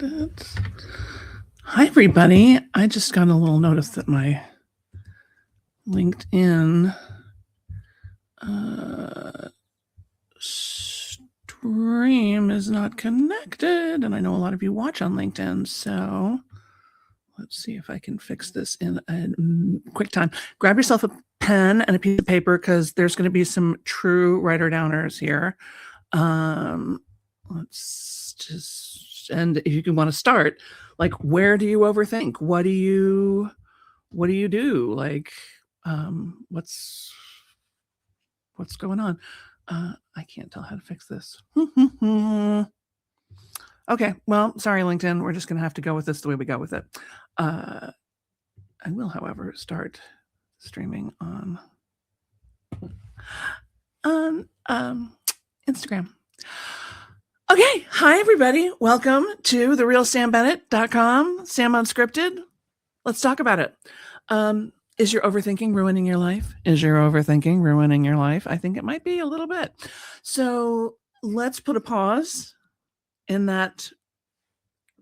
Hi, everybody. I just got a little notice that my LinkedIn stream is not connected. And I know a lot of you watch on LinkedIn. So let's see if I can fix this in a quick time. Grab yourself a pen and a piece of paper because there's going to be some true writer-downers here. Let's just, and if you want to start, like, where do you overthink? What do you do? Like, what's going on? I can't tell how to fix this. Okay, well, sorry, LinkedIn. We're just going to have to go with this the way we go with it. I will, however, start streaming on Instagram. Okay, hi, everybody. Welcome to therealsambennett.com, Sam Unscripted. Let's talk about it. Is your overthinking ruining your life? Is your overthinking ruining your life? I think it might be a little bit. So let's put a pause in that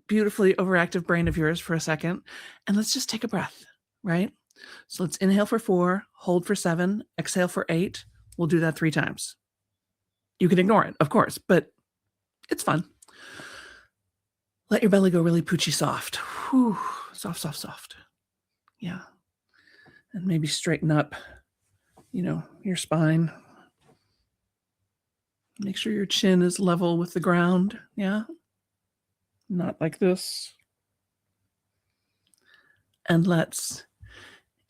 beautifully overactive brain of yours for a second, and let's just take a breath, right? So let's inhale for 4, hold for 7, exhale for 8. We'll do that 3 times. You can ignore it, of course, but it's fun. Let your belly go really poochy soft. Whew. Soft, soft, soft. Yeah. And maybe straighten up, your spine. Make sure your chin is level with the ground. Yeah. Not like this. And let's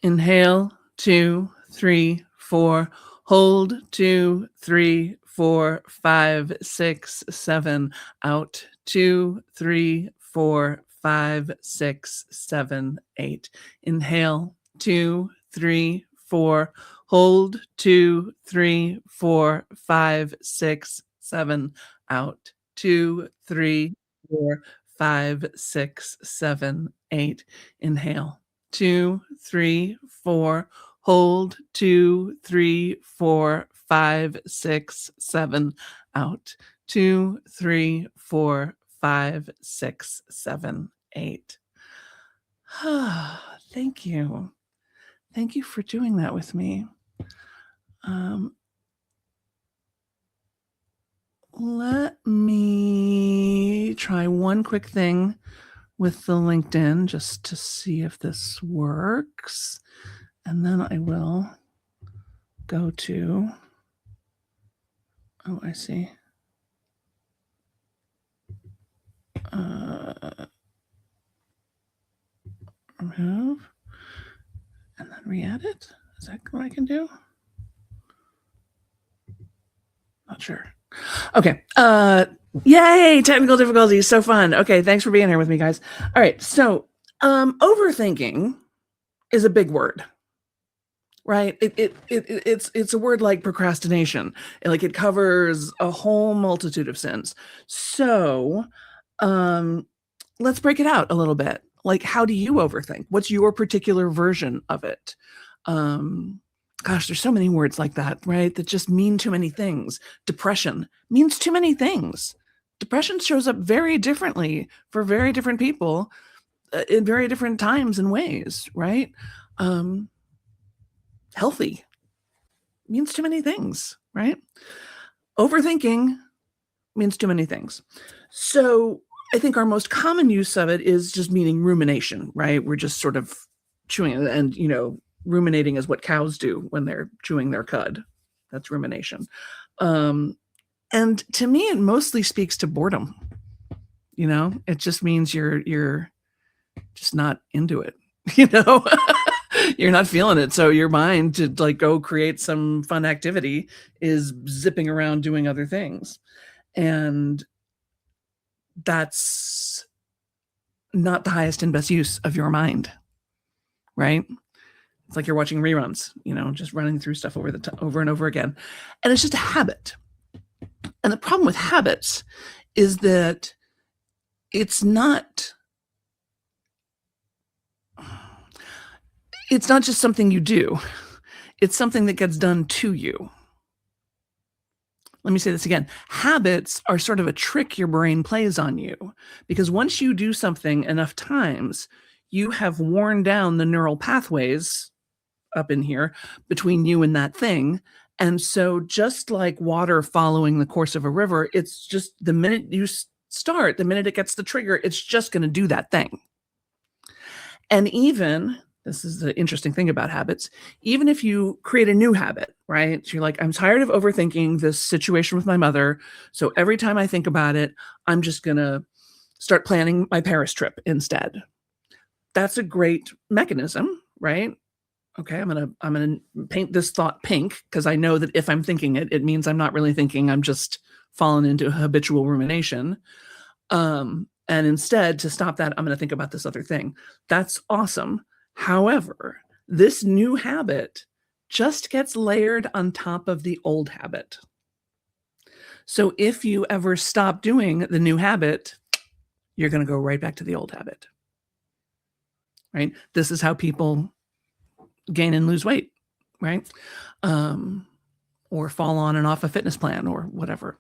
inhale, 2, 3, 4, hold, 2, 3, 4, 5, 6, 7, out, 2, 3, 4, 5, 6, 7, 8. Inhale, 2, 3, 4, hold, 2, 3, 4, 5, 6, 7, out, 2, 3, 4, 5, 6, 7, 8. Inhale, 2, 3, 4, hold, 2, 3, 4, 5, 6, 7, out, 2, 3, 4, 5, 6, 7, 8. Thank you. Thank you for doing that with me. Let me try one quick thing with the LinkedIn just to see if this works. And then I will go to, I see. Remove and then re-add it. Is that what I can do? Not sure. Okay. Yay, technical difficulties. So fun. Okay, thanks for being here with me, guys. All right, so overthinking is a big word, right? It's a word like procrastination. Like, it covers a whole multitude of sins. So let's break it out a little bit. Like, how do you overthink? What's your particular version of it? Gosh, there's so many words like that, right? That just mean too many things. Depression means too many things. Depression shows up very differently for very different people in very different times and ways, right? Healthy means too many things, right? Overthinking means too many things. So I think our most common use of it is just meaning rumination, right? We're just sort of chewing it, and, ruminating is what cows do when they're chewing their cud. That's rumination. And to me, it mostly speaks to boredom. It just means you're just not into it. You're not feeling it. So your mind, to go create some fun activity, is zipping around doing other things. And that's not the highest and best use of your mind, right? It's like you're watching reruns, just running through stuff over and over again. And it's just a habit. And the problem with habits is that it's not just something you do. It's something that gets done to you. let me say this again. Habits are sort of a trick your brain plays on you, because once you do something enough times, you have worn down the neural pathways up in here between you and that thing. And so just like water following the course of a river, it's just the minute you start, the minute it gets the trigger, it's just going to do that thing. And even, this is the interesting thing about habits, even if you create a new habit, right? So you're like, I'm tired of overthinking this situation with my mother. So every time I think about it, I'm just going to start planning my Paris trip instead. That's a great mechanism, right? Okay, I'm gonna paint this thought pink because I know that if I'm thinking it, it means I'm not really thinking. I'm just falling into habitual rumination. And instead, to stop that, I'm going to think about this other thing. That's awesome. However, this new habit just gets layered on top of the old habit. So if you ever stop doing the new habit, you're going to go right back to the old habit. Right? This is how people gain and lose weight, right? Or fall on and off a fitness plan or whatever.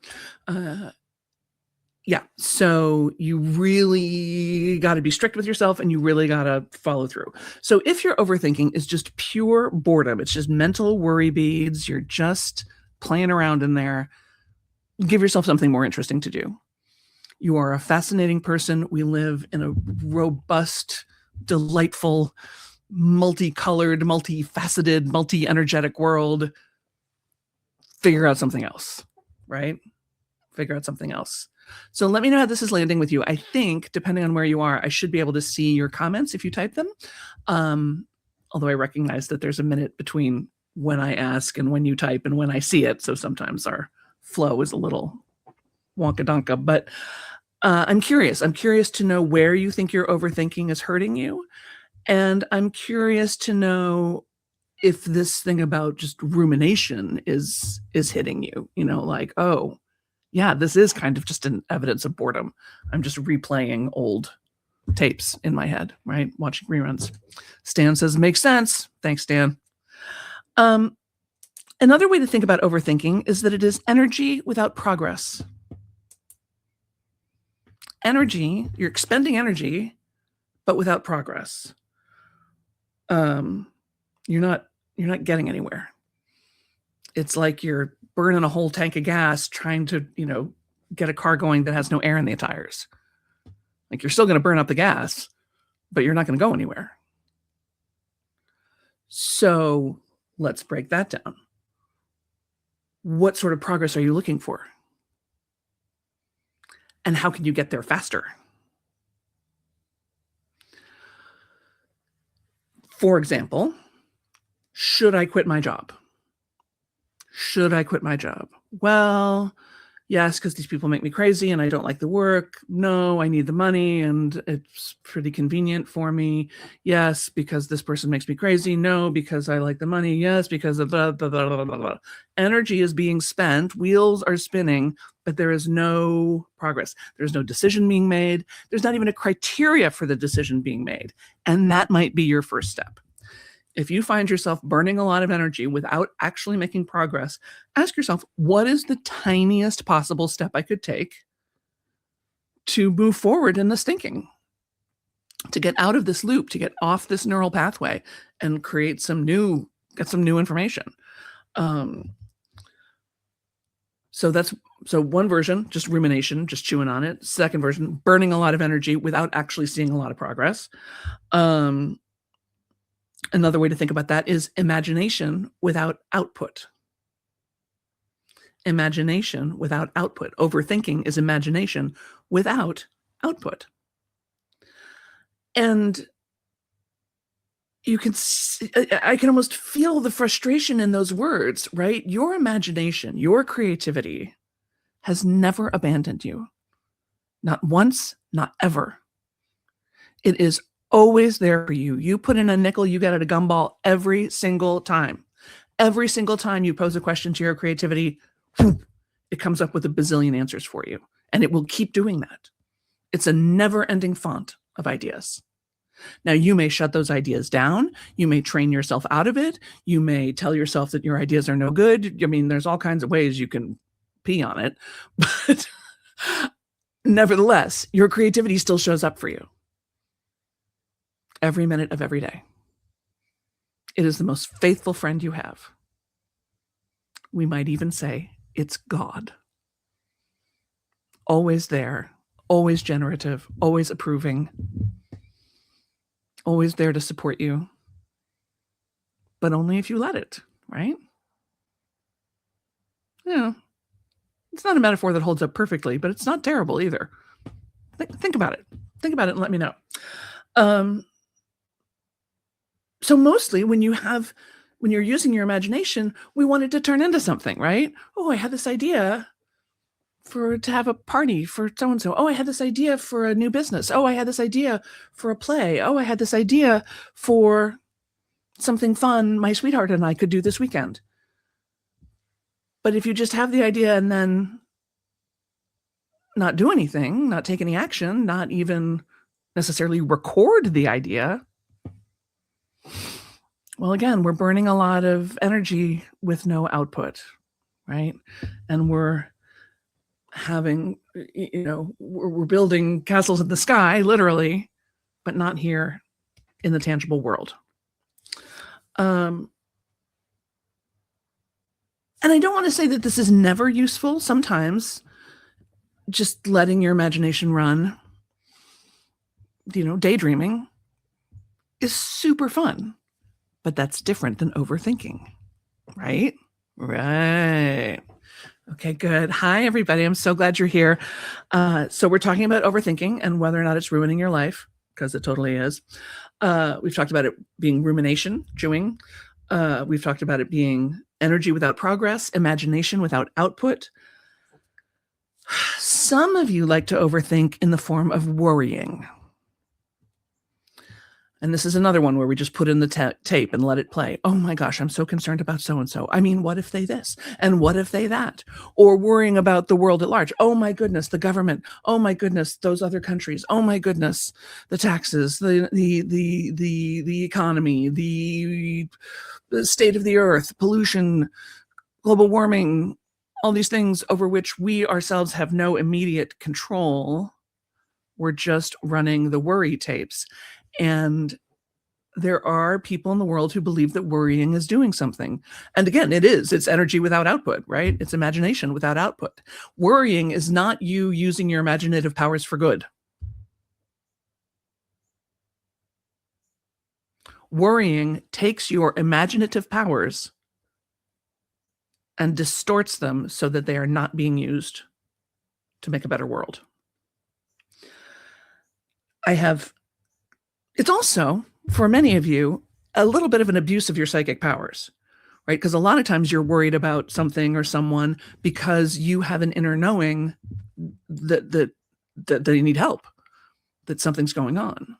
Yeah, so you really got to be strict with yourself and you really got to follow through. So if your overthinking is just pure boredom, it's just mental worry beads, you're just playing around in there, give yourself something more interesting to do. You are a fascinating person. We live in a robust, delightful, multicolored, multifaceted, multi-energetic world. Figure out something else, right? Figure out something else. So let me know how this is landing with you. I think, depending on where you are, I should be able to see your comments if you type them. Although I recognize that there's a minute between when I ask and when you type and when I see it. So sometimes our flow is a little wonka-donka. But I'm curious. I'm curious to know where you think your overthinking is hurting you. And I'm curious to know if this thing about just rumination is hitting you, like, oh, yeah, this is kind of just an evidence of boredom. I'm just replaying old tapes in my head, right? Watching reruns. Stan says, makes sense. Thanks, Stan. Another way to think about overthinking is that it is energy without progress. Energy, you're expending energy, but without progress. You're not getting anywhere. It's like you're burning a whole tank of gas trying to, get a car going that has no air in the tires. Like you're still going to burn up the gas, but you're not going to go anywhere. So let's break that down. What sort of progress are you looking for? And how can you get there faster? For example, should I quit my job? Should I quit my job? Well, yes, because these people make me crazy and I don't like the work. No, I need the money and it's pretty convenient for me. Yes, because this person makes me crazy. No, because I like the money. Yes, because of blah, blah, blah, blah, blah, blah. Energy is being spent. Wheels are spinning, but there is no progress. There's no decision being made. There's not even a criteria for the decision being made. And that might be your first step. If you find yourself burning a lot of energy without actually making progress, ask yourself, what is the tiniest possible step I could take to move forward in this thinking, to get out of this loop, to get off this neural pathway and get some new information. So one version, just rumination, just chewing on it. Second version, burning a lot of energy without actually seeing a lot of progress. Another way to think about that is imagination without output. Imagination without output. Overthinking is imagination without output. And I can almost feel the frustration in those words, right? Your imagination, your creativity has never abandoned you. Not once, not ever. It is always there for you. You put in a nickel, you get at a gumball every single time. Every single time you pose a question to your creativity, it comes up with a bazillion answers for you. And it will keep doing that. It's a never-ending font of ideas. Now, you may shut those ideas down. You may train yourself out of it. You may tell yourself that your ideas are no good. I mean, there's all kinds of ways you can pee on it. But nevertheless, your creativity still shows up for you every minute of every day. It is the most faithful friend you have. We might even say it's God. Always there, always generative, always approving, always there to support you, but only if you let it, right? Yeah. It's not a metaphor that holds up perfectly, but it's not terrible either. Think about it. Think about it and let me know. So mostly when you're using your imagination, we want it to turn into something, right? Oh, I had this idea to have a party for so-and-so. Oh, I had this idea for a new business. Oh, I had this idea for a play. Oh, I had this idea for something fun my sweetheart and I could do this weekend. But if you just have the idea and then not do anything, not take any action, not even necessarily record the idea, well, again, we're burning a lot of energy with no output, right? And we're having, we're building castles in the sky, literally, but not here in the tangible world. And I don't want to say that this is never useful. Sometimes just letting your imagination run, daydreaming is super fun, but that's different than overthinking, right? Right. Okay, good. Hi, everybody. I'm so glad you're here. So we're talking about overthinking and whether or not it's ruining your life, because it totally is. We've talked about it being rumination, chewing. We've talked about it being energy without progress, imagination without output. Some of you like to overthink in the form of worrying. And this is another one where we just put in the tape and let it play. Oh my gosh, I'm so concerned about so-and-so. I mean, what if they this? And what if they that? Or worrying about the world at large. Oh my goodness, the government. Oh my goodness, those other countries. Oh my goodness, the taxes, the economy, the state of the earth, pollution, global warming, all these things over which we ourselves have no immediate control. We're just running the worry tapes. And there are people in the world who believe that worrying is doing something. And again, it's energy without output, right? It's imagination without output. Worrying is not you using your imaginative powers for good. Worrying takes your imaginative powers and distorts them so that they are not being used to make a better world. It's also, for many of you, a little bit of an abuse of your psychic powers, right? Because a lot of times you're worried about something or someone because you have an inner knowing that you need help, that something's going on.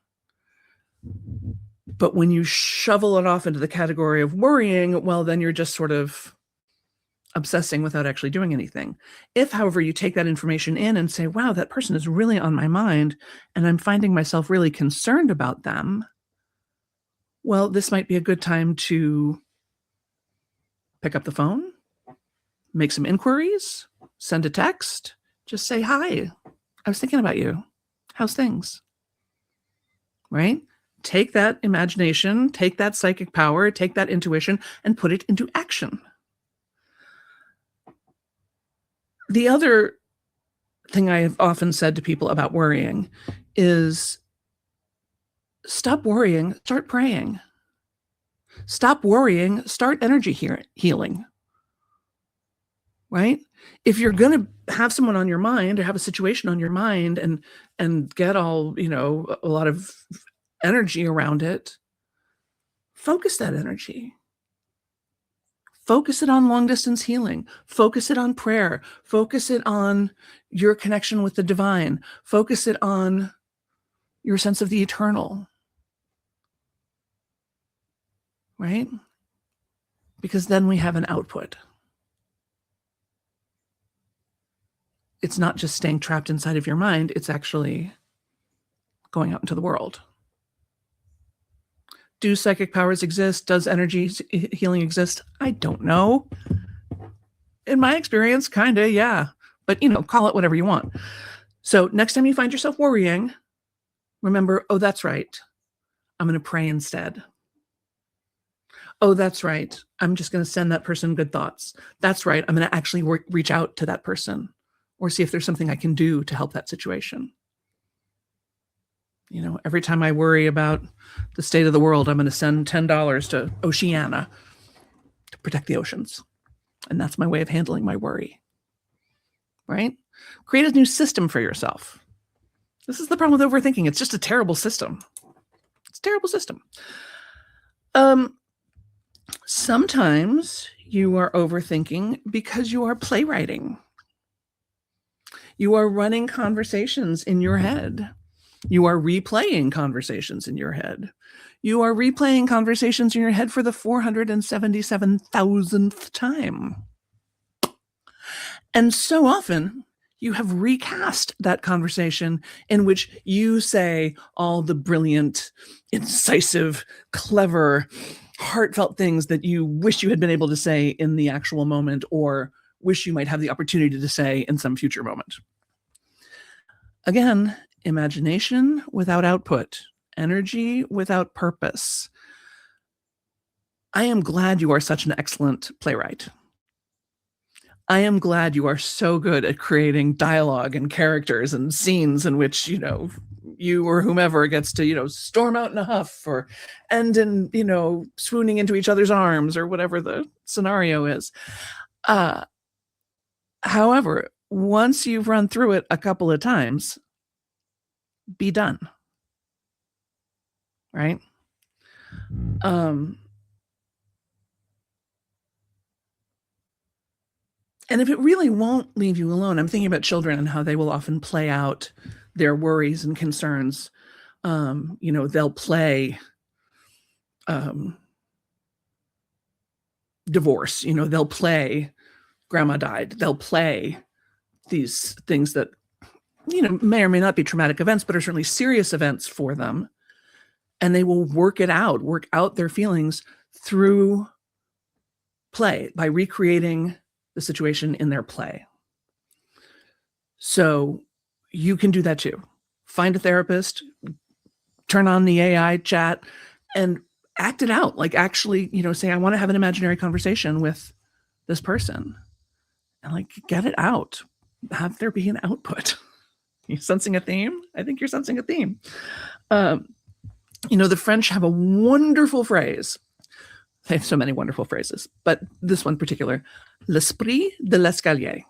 But when you shovel it off into the category of worrying, well, then you're just sort of obsessing without actually doing anything. If, however, you take that information in and say, wow, that person is really on my mind, and I'm finding myself really concerned about them, well, this might be a good time to pick up the phone, make some inquiries, send a text, just say, hi, I was thinking about you. How's things? Right? Take that imagination, take that psychic power, take that intuition, and put it into action. The other thing I have often said to people about worrying is stop worrying, start praying. Stop worrying, start energy healing. Right? If you're going to have someone on your mind or have a situation on your mind and get all, a lot of energy around it, focus that energy. Focus it on long distance healing. Focus it on prayer. Focus it on your connection with the divine. Focus it on your sense of the eternal. Right? Because then we have an output. It's not just staying trapped inside of your mind. It's actually going out into the world. Do psychic powers exist? Does energy healing exist? I don't know. in my experience, kind of, yeah. But, call it whatever you want. So next time you find yourself worrying, remember, oh, that's right. I'm going to pray instead. Oh, that's right. I'm just going to send that person good thoughts. That's right. I'm going to actually reach out to that person or see if there's something I can do to help that situation. Every time I worry about the state of the world, I'm going to send $10 to Oceana to protect the oceans. And that's my way of handling my worry. Right? Create a new system for yourself. This is the problem with overthinking. It's just a terrible system. It's a terrible system. Sometimes you are overthinking because you are playwriting. You are running conversations in your head. You are replaying conversations in your head. You are replaying conversations in your head for the 477,000th time. And so often you have recast that conversation in which you say all the brilliant, incisive, clever, heartfelt things that you wish you had been able to say in the actual moment or wish you might have the opportunity to say in some future moment. Again, imagination without output, energy without purpose. I am glad you are such an excellent playwright. I am glad you are so good at creating dialogue and characters and scenes in which, you or whomever gets to, storm out in a huff or end in, swooning into each other's arms or whatever the scenario is. However, once you've run through it a couple of times, be done. Right? And if it really won't leave you alone, I'm thinking about children and how they will often play out their worries and concerns. They'll play divorce, they'll play grandma died. They'll play these things that, may or may not be traumatic events, but are certainly serious events for them. And they will work out their feelings through play by recreating the situation in their play. So you can do that too. Find a therapist, turn on the AI chat and act it out. Like actually, say, I want to have an imaginary conversation with this person and get it out. Have there be an output. You sensing a theme? I think you're sensing a theme. The French have a wonderful phrase. They have so many wonderful phrases, but this one in particular, l'esprit de l'escalier.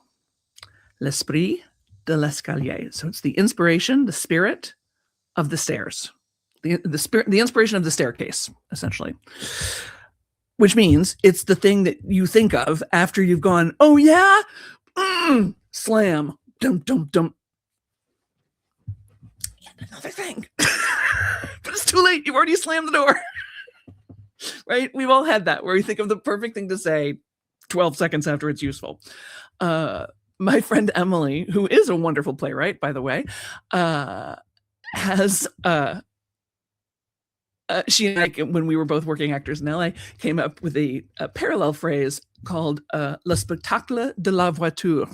L'esprit de l'escalier. So it's the inspiration, the spirit of the stairs. The inspiration of the staircase, essentially. Which means it's the thing that you think of after you've gone, oh yeah? Slam. Dum, dum, dum. And another thing. But it's too late. You've already slammed the door. Right? We've all had that where we think of the perfect thing to say 12 seconds after it's useful. My friend Emily, who is a wonderful playwright, by the way, has she and I, when we were both working actors in LA, came up with a parallel phrase called le spectacle de la voiture.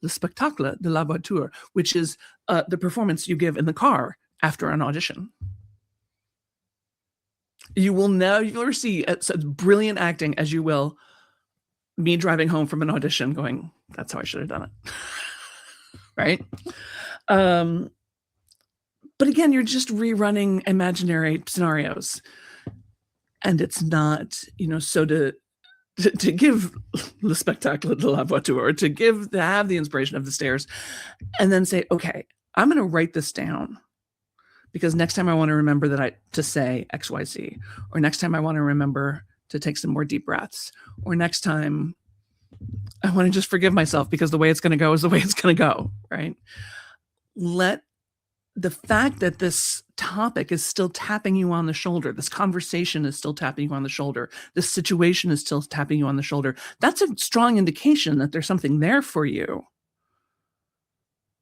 Le spectacle de la voiture, which is the performance you give in the car after an audition. You will never see such brilliant acting as you will me driving home from an audition going, that's how I should have done it. Right? But again, you're just rerunning imaginary scenarios. And it's not, so to give le spectacle de la voiture, or to have the inspiration of the stairs, and then say, okay, I'm going to write this down. Because next time I want to remember to say XYZ, or next time I want to remember to take some more deep breaths, or next time I want to just forgive myself because the way it's going to go is the way it's going to go, right? Let the fact that this topic is still tapping you on the shoulder, this conversation is still tapping you on the shoulder, this situation is still tapping you on the shoulder, that's a strong indication that there's something there for you.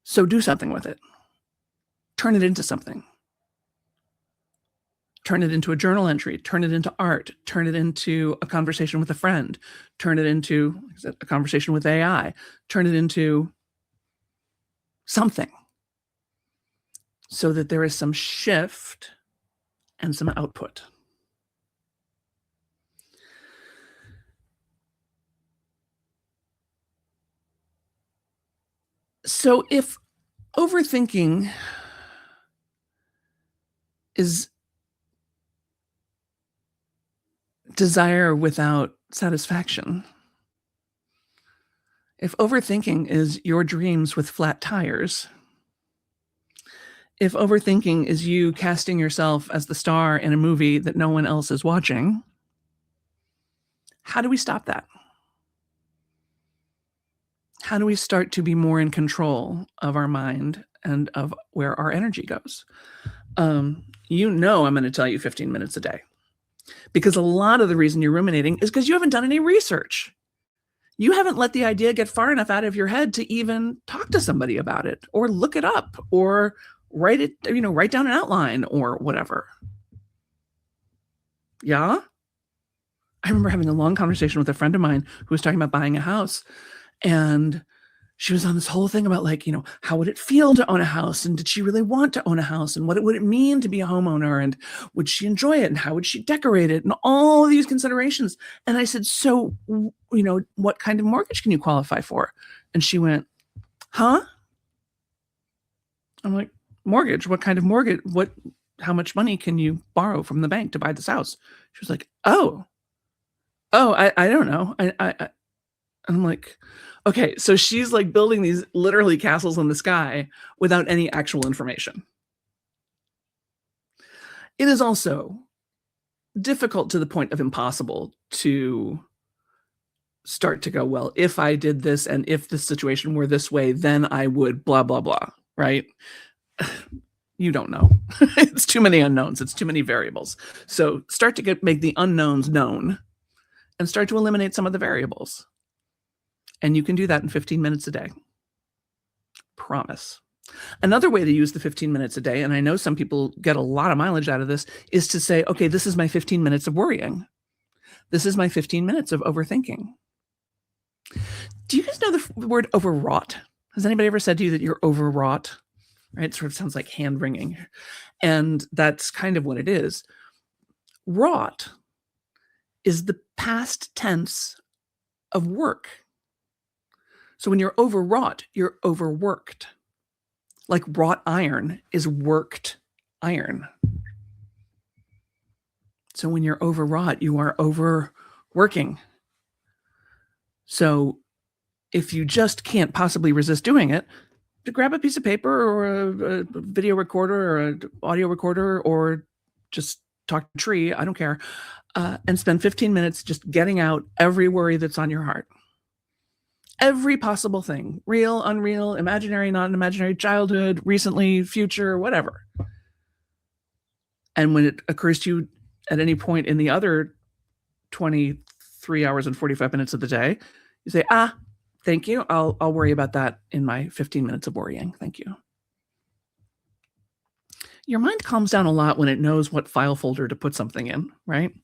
So do something with it. Turn it into something. Turn it into a journal entry, turn it into art, turn it into a conversation with a friend, turn it into a conversation with AI, turn it into something so that there is some shift and some output. So if overthinking is desire without satisfaction, if overthinking is your dreams with flat tires, if overthinking is you casting yourself as the star in a movie that no one else is watching, how do we stop that? How do we start to be more in control of our mind and of where our energy goes? I'm going to tell you 15 minutes a day, because a lot of the reason you're ruminating is because you haven't done any research. You haven't let the idea get far enough out of your head to even talk to somebody about it or look it up or write down an outline or whatever. Yeah. I remember having a long conversation with a friend of mine who was talking about buying a house, and she was on this whole thing about how would it feel to own a house, and did she really want to own a house, and what would it mean to be a homeowner, and would she enjoy it, and how would she decorate it, and all of these considerations. And I said, so, what kind of mortgage can you qualify for? And she went, huh? I'm like, mortgage? What kind of mortgage? How much money can you borrow from the bank to buy this house? She was like, oh, I don't know. I'm like, okay, so she's like building these literally castles in the sky without any actual information. It is also difficult to the point of impossible to start to go, well, if I did this and if the situation were this way, then I would blah, blah, blah, right? You don't know. It's too many unknowns. It's too many variables. So start to make the unknowns known and start to eliminate some of the variables. And you can do that in 15 minutes a day. Promise. Another way to use the 15 minutes a day, and I know some people get a lot of mileage out of this, is to say, okay, this is my 15 minutes of worrying. This is my 15 minutes of overthinking. Do you guys know the word overwrought? Has anybody ever said to you that you're overwrought? Right? It sort of sounds like hand wringing. And that's kind of what it is. Wrought is the past tense of work. So when you're overwrought, you're overworked. Like wrought iron is worked iron. So when you're overwrought, you are overworking. So if you just can't possibly resist doing it, to grab a piece of paper or a video recorder or an audio recorder or just talk to a tree, I don't care, and spend 15 minutes just getting out every worry that's on your heart. Every possible thing, real, unreal, imaginary, non-imaginary, childhood, recently, future, whatever. And when it occurs to you at any point in the other 23 hours and 45 minutes of the day, you say, thank you. I'll worry about that in my 15 minutes of worrying. Thank you. Your mind calms down a lot when it knows what file folder to put something in, right?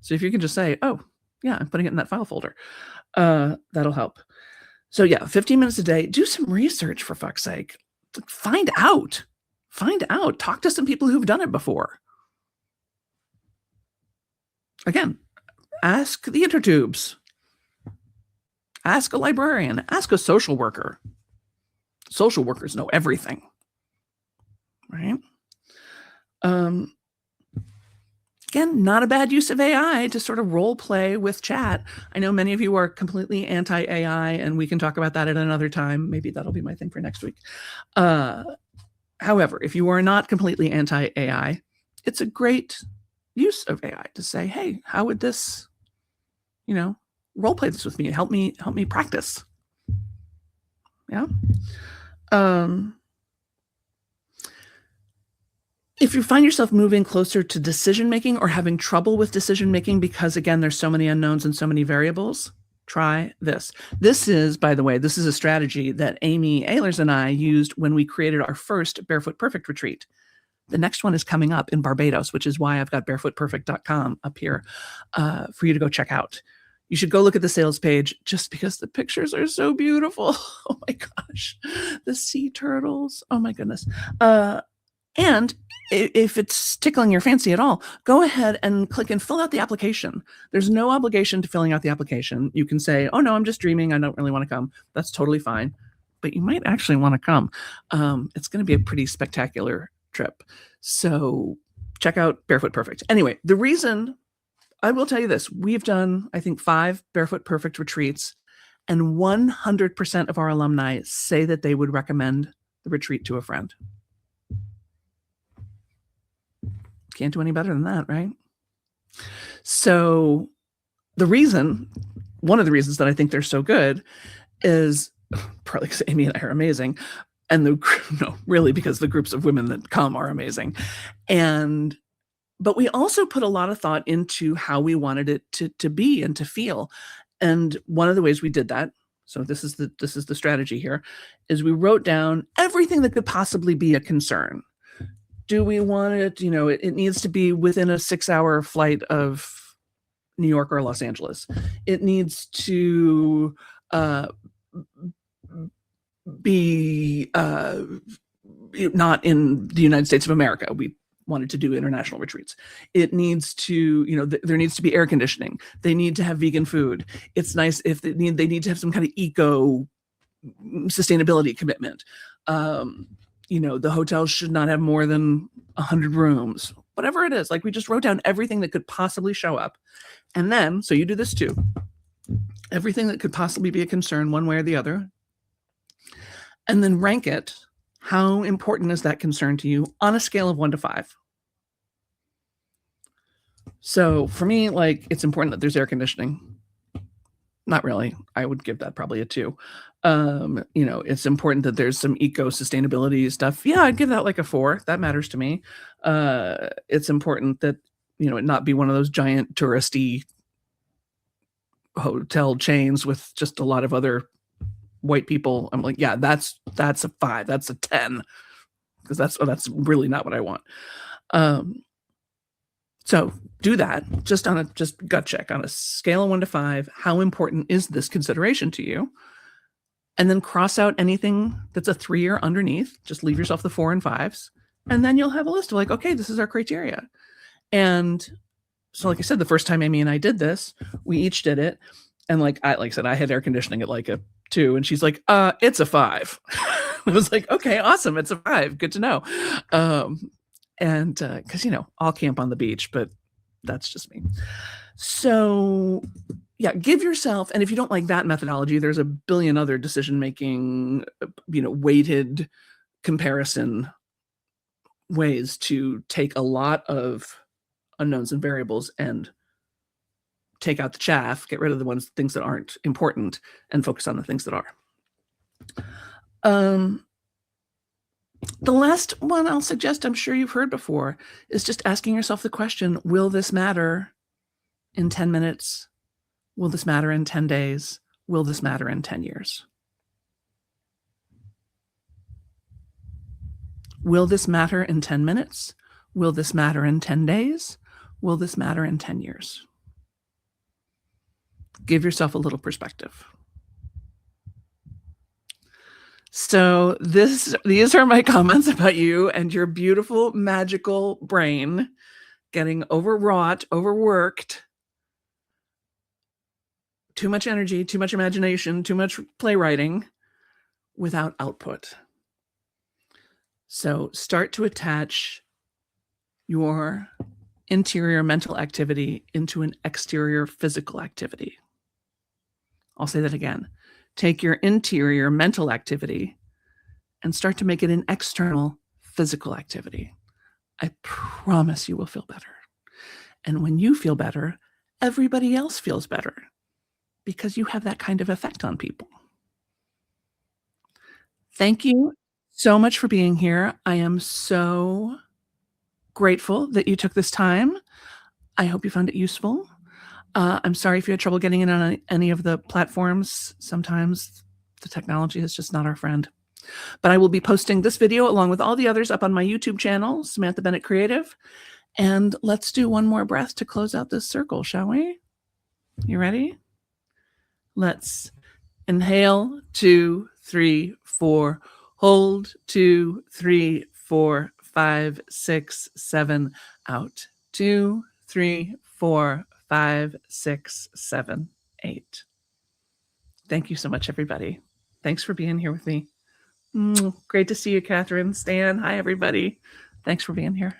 So if you can just say, oh, yeah, I'm putting it in that file folder, that'll help. So yeah, 15 minutes a day, do some research for fuck's sake. Find out. Talk to some people who've done it before. Again, ask the intertubes. Ask a librarian. Ask a social worker. Social workers know everything, right? Again, not a bad use of AI to sort of role play with chat. I know many of you are completely anti-AI, and we can talk about that at another time. Maybe that'll be my thing for next week. However, if you are not completely anti-AI, it's a great use of AI to say, hey, how would this, role play this with me? Help me practice. Yeah. If you find yourself moving closer to decision-making or having trouble with decision-making because, again, there's so many unknowns and so many variables, try this. This is, by the way, this is a strategy that Amy Ehlers and I used when we created our first Barefoot Perfect retreat. The next one is coming up in Barbados, which is why I've got barefootperfect.com up here for you to go check out. You should go look at the sales page just because the pictures are so beautiful. Oh my gosh. The sea turtles. Oh my goodness. And if it's tickling your fancy at all, go ahead and click and fill out the application. There's no obligation to filling out the application. You can say, oh no, I'm just dreaming. I don't really want to come. That's totally fine. But you might actually want to come. It's going to be a pretty spectacular trip. So check out Barefoot Perfect. Anyway, the reason, I will tell you this, we've done, I think, 5 Barefoot Perfect retreats, and 100% of our alumni say that they would recommend the retreat to a friend. Can't do any better than that, right? So one of the reasons that I think they're so good is partly because Amy and I are amazing, and really because the groups of women that come are amazing. But we also put a lot of thought into how we wanted it to be and to feel. And one of the ways we did that, so this is the strategy here, is we wrote down everything that could possibly be a concern. Do we want it, it needs to be within a 6-hour flight of New York or Los Angeles. It needs to be not in the United States of America. We wanted to do international retreats. It needs to, there needs to be air conditioning. They need to have vegan food. It's nice if they need to have some kind of eco sustainability commitment. The hotels should not have more than 100 rooms, whatever it is. Like, we just wrote down everything that could possibly show up. And then, so you do this too, everything that could possibly be a concern one way or the other, and then rank it. How important is that concern to you on a scale of 1 to 5? So for me, it's important that there's air conditioning. Not really. I would give that probably a 2. It's important that there's some eco-sustainability stuff. Yeah, I'd give that a 4. That matters to me. It's important that, it not be one of those giant touristy hotel chains with just a lot of other white people. I'm yeah, that's a 5. That's a 10. Because that's really not what I want. So do that just gut check on a scale of 1 to 5. How important is this consideration to you? And then cross out anything that's a 3 or underneath. Just leave yourself the 4 and 5s. And then you'll have a list of okay, this is our criteria. And so, like I said, the first time Amy and I did this, we each did it. And like I said, I had air conditioning at a 2, and she's like, it's a 5. I was like, okay, awesome. It's a 5. Good to know. And because, I'll camp on the beach, but that's just me. So yeah, give yourself, and if you don't like that methodology, there's a billion other decision-making, weighted comparison ways to take a lot of unknowns and variables and take out the chaff, get rid of the things that aren't important, and focus on the things that are. The last one I'll suggest, I'm sure you've heard before, is just asking yourself the question, will this matter in 10 minutes? Will this matter in 10 days? Will this matter in 10 years? Will this matter in 10 minutes? Will this matter in 10 days? Will this matter in 10 years? Give yourself a little perspective. So these are my comments about you and your beautiful, magical brain getting overwrought, overworked, too much energy, too much imagination, too much playwriting without output. So start to attach your interior mental activity into an exterior physical activity. I'll say that again. Take your interior mental activity and start to make it an external physical activity. I promise you will feel better. And when you feel better, everybody else feels better because you have that kind of effect on people. Thank you so much for being here. I am so grateful that you took this time. I hope you found it useful. I'm sorry if you had trouble getting in on any of the platforms. Sometimes the technology is just not our friend. But I will be posting this video along with all the others up on my YouTube channel, Samantha Bennett Creative. And let's do one more breath to close out this circle, shall we? You ready? Let's inhale, 2, 3, 4. Hold, 2, 3, 4, 5, 6, 7. Out, 2, 3, 4, 5, 6, 7, 8. Thank you so much, everybody. Thanks for being here with me. Great to see you, Catherine. Stan, hi, everybody. Thanks for being here.